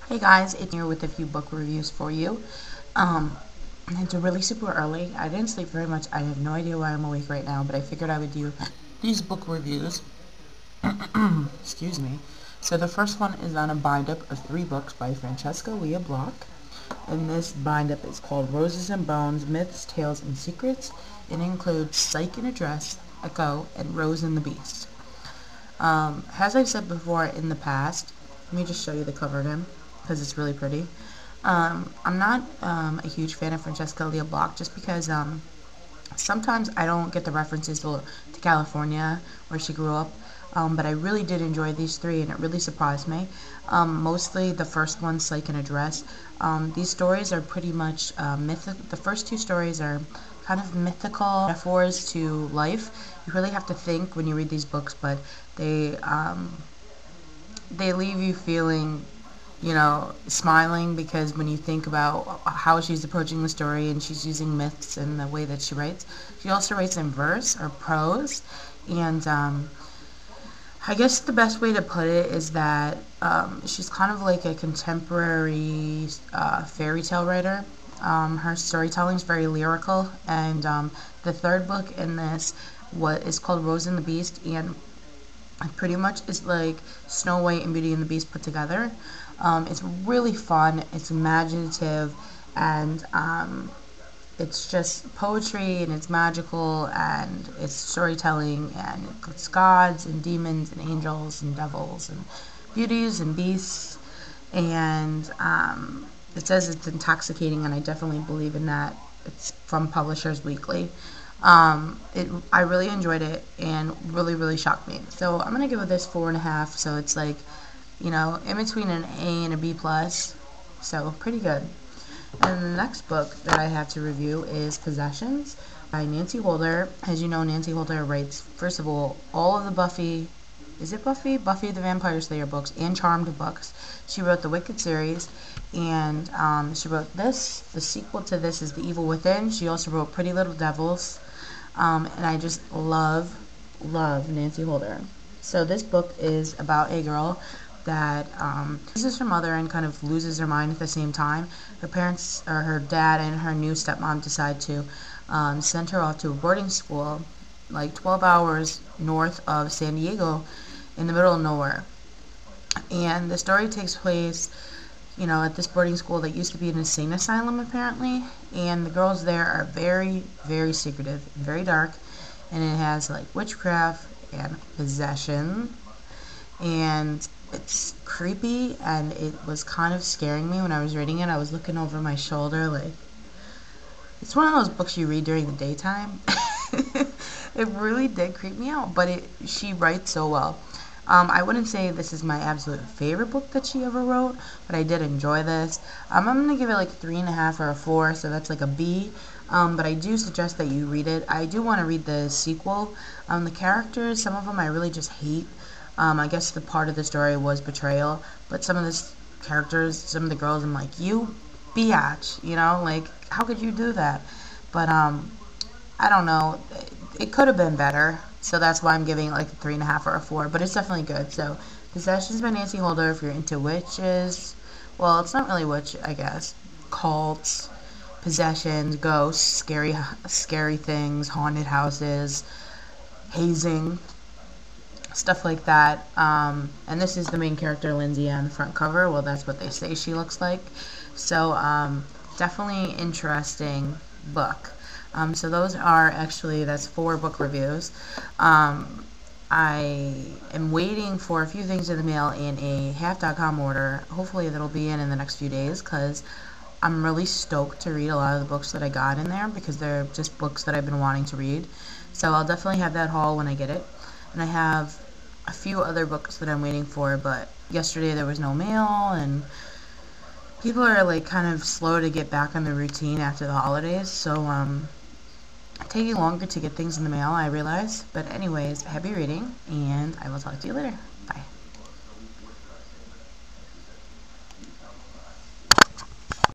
Hey guys, it's here with a few book reviews for you. Um, it's really super early. I didn't sleep very much. I have no idea why I'm awake right now, but I figured I would do these book reviews. Excuse me. So the first one is on a bind-up of 3 books by Francesca Lia, and this bind-up is called Roses and Bones, Myths, Tales, and Secrets. It includes Psyche in a Dress, Echo, and Rose and the Beast. As I've said before in the past, let me just show you the cover again, because it's really pretty. I'm not a huge fan of Francesca Lia just because sometimes I don't get the references to California, where she grew up. But I really did enjoy these 3, and it really surprised me. Mostly the first one, Psyche in a Dress. These stories are pretty much mythical. The first 2 stories are kind of mythical metaphors to life. You really have to think when you read these books, but they leave you feeling, smiling, because when you think about how she's approaching the story and she's using myths in the way that she also writes in verse or prose. And I guess the best way to put it is that she's kind of like a contemporary fairy tale writer. Her storytelling is very lyrical, and the 3rd book in this is called Rose and the Beast, and it pretty much is like Snow White and Beauty and the Beast put together. It's really fun, it's imaginative, and it's just poetry, and it's magical, and it's storytelling, and it's gods and demons and angels and devils and beauties and beasts. And it says it's intoxicating, and I definitely believe in that. It's from Publishers Weekly. I really enjoyed it, and really shocked me. So I'm gonna give it this 4.5. So it's like, in between an A and a B plus. So pretty good. And the next book that I have to review is Possessions by Nancy Holder. As you know, Nancy Holder writes, first of all of the Buffy the Vampire Slayer books and Charmed books. She wrote the Wicked series, and she wrote this. The sequel to this is The Evil Within. She also wrote Pretty Little Devils, and I just love Nancy Holder. So this book is about a girl that loses her mother and kind of loses her mind at the same time. Her parents, or her dad and her new stepmom, decide to send her off to a boarding school like 12 hours north of San Diego, in the middle of nowhere. And the story takes place, at this boarding school that used to be an insane asylum, apparently. And the girls there are very secretive and very dark, and it has like witchcraft and possession, and it's creepy, and it was kind of scaring me when I was reading it. I was looking over my shoulder, like, it's one of those books you read during the daytime. It really did creep me out, but she writes so well. I wouldn't say this is my absolute favorite book that she ever wrote, but I did enjoy this. I'm going to give it like 3.5 or a 4, so that's like a B. But I do suggest that you read it. I do want to read the sequel. The characters, some of them I really just hate. I guess the part of the story was betrayal, but some of the characters, some of the girls, I'm like, you biatch, like, how could you do that? But I don't know, it could have been better, so that's why I'm giving it like a 3.5 or a 4, but it's definitely good. So Possessions by Nancy Holder, if you're into witches, well, it's not really witch, I guess, cults, possessions, ghosts, scary things, haunted houses, hazing, stuff like that. And this is the main character, Lindsay, on the front cover. Well, that's what they say she looks like. So definitely interesting book. So those are that's 4 book reviews. I am waiting for a few things in the mail in a half.com order. Hopefully that'll be in the next few days, because I'm really stoked to read a lot of the books that I got in there, because they're just books that I've been wanting to read. So I'll definitely have that haul when I get it. And I have a few other books that I'm waiting for, but yesterday there was no mail, and people are like kind of slow to get back on the routine after the holidays, so taking longer to get things in the mail, I realize. But anyways, happy reading, and I will talk to you later. Bye.